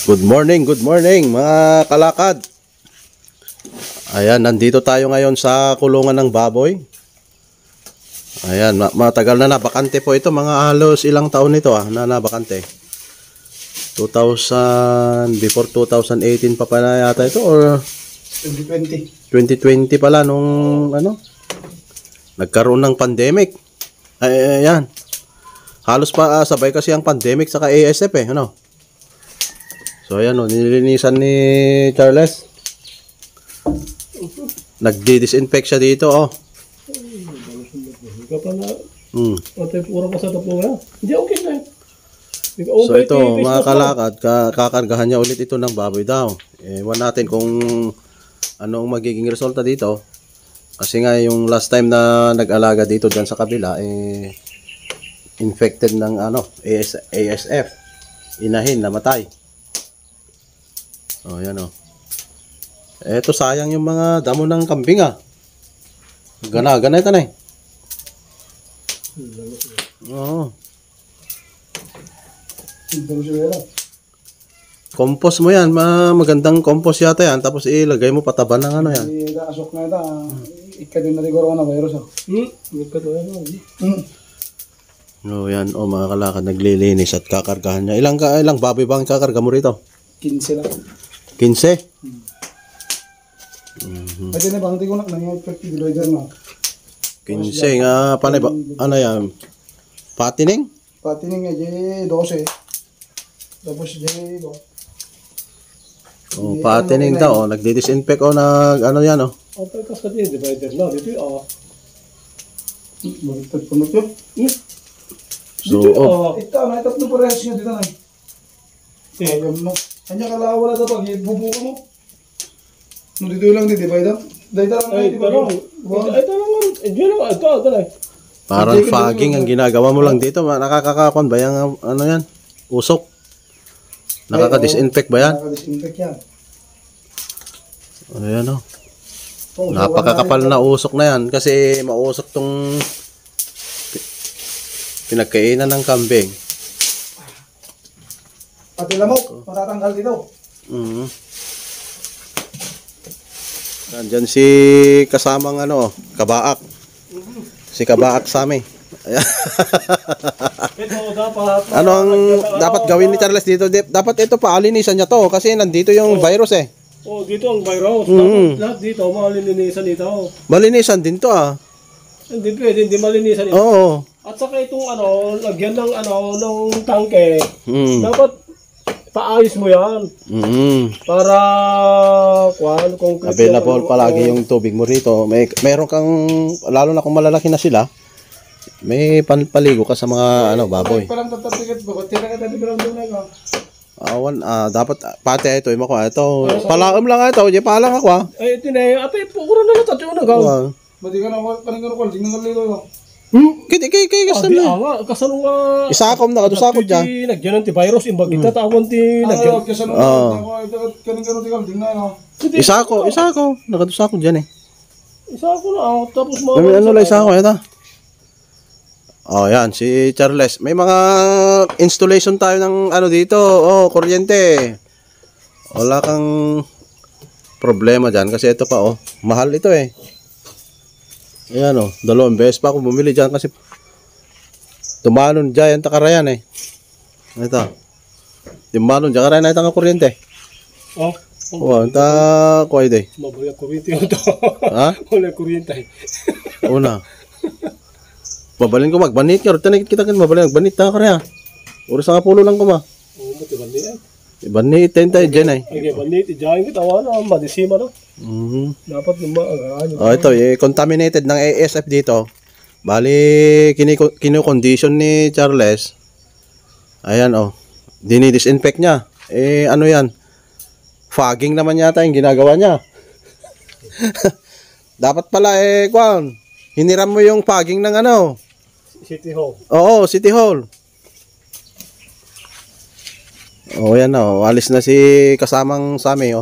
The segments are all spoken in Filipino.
Good morning mga kalakad. Ayan, nandito tayo ngayon sa kulungan ng baboy. Ayan, matagal na nabakante po ito. Mga halos ilang taon nito na nabakante. before 2018 pa pala yata ito or 2020 pala nung nagkaroon ng pandemic. Ayan. Halos pa sabay kasi ang pandemic saka ASF So ayan nililinisan ni Charles. Nagdi-disinfect siya dito So ito mga kalakad, kakargahan niya ulit ito ng baboy daw. Ewan natin kung anong magiging resulta dito. Kasi nga yung last time na nag-alaga dito dyan sa kabila infected ng ASF. Inahin, namatay. Yan Eto sayang yung mga damo ng kambing Gana ito na Compost mo yan, magandang compost yata yan. Tapos ilagay mo pataba ng yan. Asok na ito, ikadin na rigoro na virus yan mga kalakad, naglilinis at kakargahan niya. Ilang baboy ba ang kakarga mo rito? 15 lang. 15? Pwede na ba? Hindi ko effective divider na. 15 nga, panay ba? Ano yan? Patining? Patining nga, 12. Tapos patining daw. Nagdi-disinfect yan Okay, kasi divider na. Dito baliktad pa mo ito. Ito, may tatlo parehas nyo dito na. Kanya kala wala ito pag bubuka mo. No, dito lang dito, divider. Dito lang. Parang fogging ang ginagawa mo lang dito. Nakakakakon ba yung yan? Usok? Nakaka-disinfect ba yan? Nakaka-disinfect yan. Ayan napakakapal na usok na yan. Kasi mausok tong pinagkainan ng kambing. Pati lamok, matatanggal dito. Nandyan si kasamang kabaak. Si kabaak Sami. Ano ang dapat gawin ni Charles dito? Dapat ito paalinisan niya to kasi nandito yung virus dito ang virus. Lahat dito malinisan dito. Malinisan din to Hindi pwede, hindi malinisan ito. Oo. At saka itong lagyan ng ng tangke. Dapat paayos mo yan. Para kung available palagi yung tubig mo rito. Meron kang, lalo na kung malalaki na sila, may panpaligo ka sa mga baboy. Parang tatatikit ba? Tira ka tabi lang doon dapat pati ito ito palaam lang ito di palang ako ito na ate puro na natatyo na gaw madi ka na kaning ko tingnan lilo kay kasano nga isakom na kadusakod diyan nagyan ti virus imbag kita tawon ti nagyan kasano kaning tingnan isako nakadusakod diyan isako na tapos mo isako ito yan si Charles. May mga installation tayo ng dito. Kuryente. Wala kang problema dyan kasi ito pa mahal ito Ayan 2 beses pa ako bumili dyan kasi tumalon dyan takarayan Ito. Tumalon dyan karayan na itang kuryente. Anta kuhay day. Mabaya kuryente ito. Wala kuryente. Una. Babalin ko magbanit nga. Rutan kita kan babalin magbanit ta kaya. Oras nga pulo lang ko ma. Mati banit Banit tayo dyan banit dyan kita wala madisima Dapat ito contaminated ng ASF dito. Bali kinu-condition ni Charles. Ayan dinidisinfect niya. Yan? Fogging naman yata yung ginagawa niya. Dapat pala hiniram mo yung fogging ng City Hall. Oo, City Hall. Yan alis na si kasamang Sami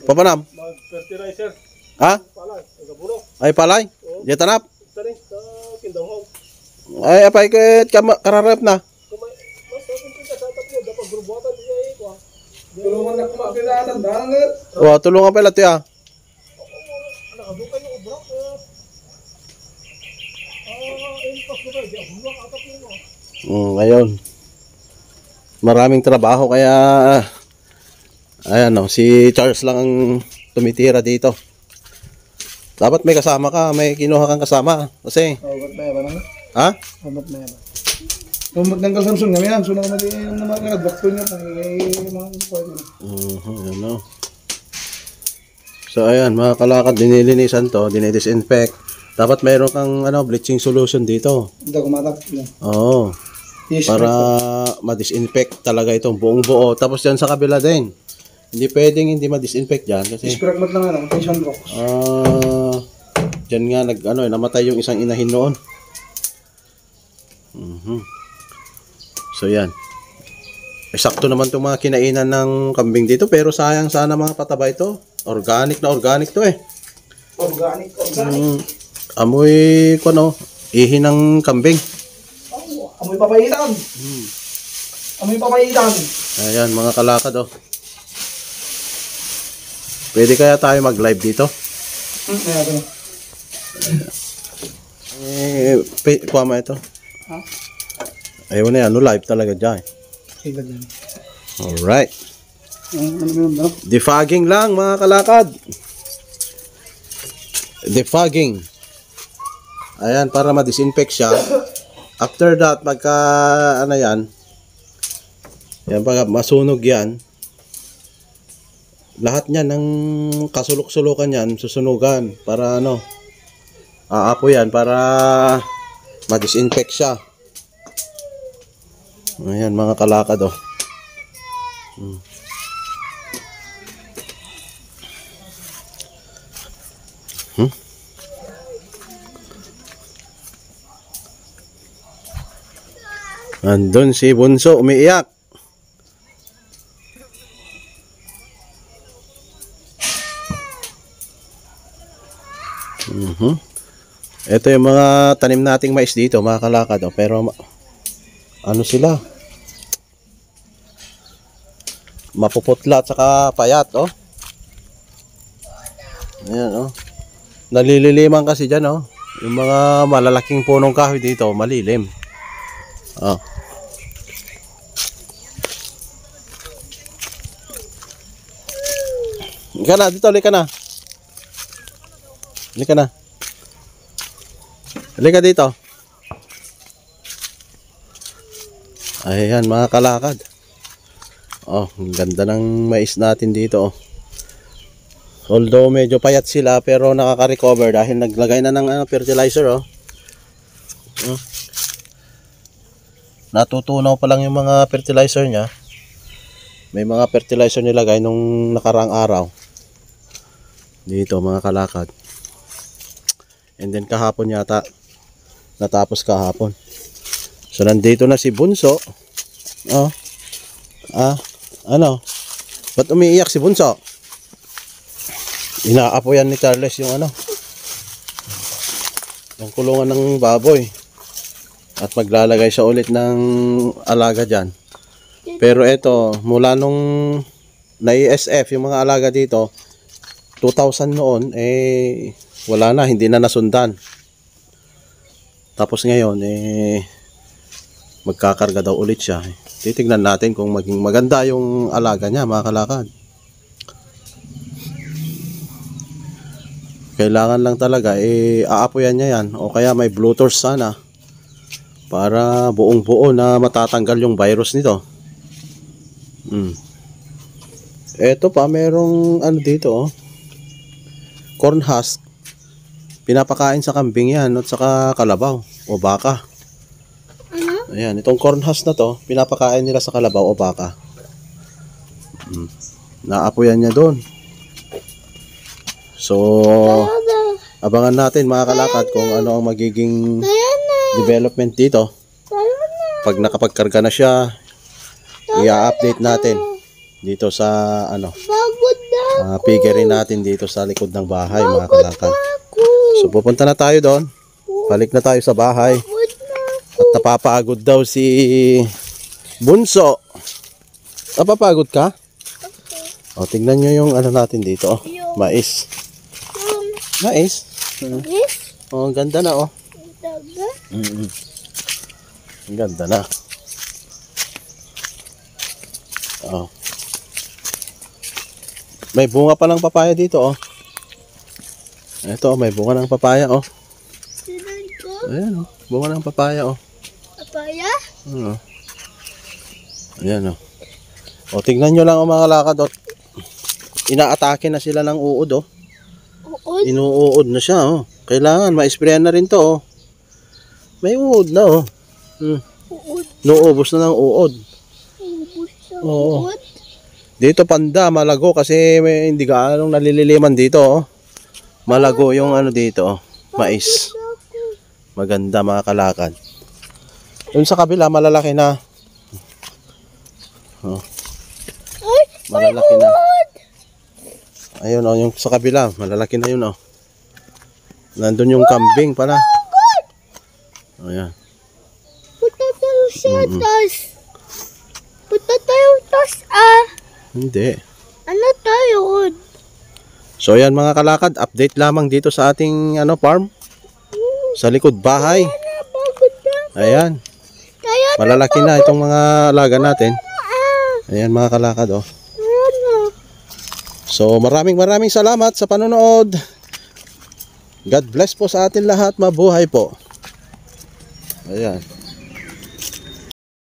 Papanam? Fertilizer. Palay, ay palay? Diyan tanap? Tani sa Kingdom Hall. Ay apay kararap na. Mas sa dapat grubuatan niya Tulungan na kumakilatan. Dahil nga. Oh, tulungan pala tiya. Ngayon. Maraming trabaho kaya ayan oh, si Charles lang ang tumitira dito. Dapat may kasama ka, may kinuha kang kasama kasi Ba't na yan? ha? Ba't na yan? Ba't ng kalsamsun kami yan? Sunang naman yung naman bakto niya. Ano. So ayan, mga kalakad, dinilinisan to, dinidisinfect. Dapat mayroon kang bleaching solution dito. Hindi ako matak. Oo. Yes, Para ma-disinfect talaga itong buong buo. Tapos dyan sa kabila din. Hindi pwedeng hindi ma-disinfect dyan kasi Isprak lang ano, tension box. dyan nga namatay yung isang inahin noon. So yan. Eksakto naman itong mga kinainan ng kambing dito, pero sayang sana mga pataba ito. Organic na organic to eh. Organic. Amoy ihi ng kambing. Amoy papayitan. Amoy papayitan. Ayan mga kalakad oh. Pwede kaya tayo mag-live dito? Kuha ito. Ha? Ayaw na yan, live talaga dyan. Alright. Defogging lang mga kalakad. Defogging. Ayan, para ma-disinfect siya. After that, pagka yan, pagka masunog yan, lahat niyan ng kasulok-sulukan yan, susunugan para aapo yan para ma-disinfect siya. Ayan mga kalakad oh. Andun si Bunso umiiyak. Ito yung mga tanim nating mais dito mga kalakad oh. Pero sila mapuputla at saka payat oh. Ayan oh. Nalililiman kasi dyan oh. Yung mga malalaking punong kahoy dito malilim oh. Halika na dito, halika na. Halika na. Halika dito. Ayan mga kalakad. Oh, ang ganda ng mais natin dito oh. Although medyo payat sila pero nakaka-recover dahil naglagay na ng fertilizer oh. Natutunaw pa lang yung mga fertilizer niya. May mga fertilizer nilagay nung nakaraang araw. Dito mga kalakad. And then kahapon yata natapos kahapon. So nandito na si Bunso. Oh. Ba't umiiyak si Bunso? Inaapo yan ni Charles yung yung kulungan ng baboy. At maglalagay siya ulit ng alaga dyan. Pero ito, mula nung na-ESF yung mga alaga dito, 2000 noon, wala na, hindi na nasundan. Tapos ngayon, magkakarga daw ulit siya. Titignan natin kung maging maganda yung alaga niya, mga kalakad. Kailangan lang talaga, aapoyan niya yan. O kaya may bloaters sana. Para buong buo na matatanggal yung virus nito. Ito pa, merong dito oh. Corn husk. Pinapakain sa kambing yan at saka kalabaw o baka. Ayan, itong corn husk na to, pinapakain nila sa kalabaw o baka. Naapoyan niya doon. So, abangan natin mga kalakad kung ano ang magiging development dito. Pag nakapagkarga na siya, i-update natin dito sa piggery natin dito sa likod ng bahay mga kalakad. So pupunta na tayo doon. Balik na tayo sa bahay. At napapagod daw si Bunso. Napapagod ka? O, tingnan nyo yung ano natin dito. Oh. Yung- Mais. Yung Mais. this, Oh, ang ganda na, oh. daga. Ang ganda na. Oh. May bunga pa ng papaya dito, oh. Ito, may bunga ng papaya, oh. Sinan ko. Ayan, oh. Bunga ng papaya, oh. Papaya. Ano? Ayan, oh. O, tingnan nyo lang ang mga lakad, oh. Inaatake na sila ng uod, oh. Uod. Inuuod na siya, oh. Kailangan, ma-sprayan na rin to, oh. May uod na, oh. Uod. Nuubos na ng uod. Ubus sa Oo. uod. Dito panda, malago kasi may, hindi gaano nalililiman dito, oh. Malago yung ano dito, oh. Mais. Maganda mga kalakad. Yung sa kabila, malalaki na. Oh, Ay, malalaki na. Ayun, oh, yung sa kabila, malalaki na yun, oh. Nandun yung kambing pala. Ayan. punta tayo sa tas. Punta tayo tas, ah. Hindi. Ano tayo, Ud? So yan mga kalakad, update lamang dito sa ating ano farm. Sa likod bahay. Napagod na. Ayan. Kaya Malalaki na itong mga alaga natin. ah. Ayan mga kalakad, oh. Kaya na. So maraming salamat sa panonood. God bless po sa atin lahat. Mabuhay po. Ayan.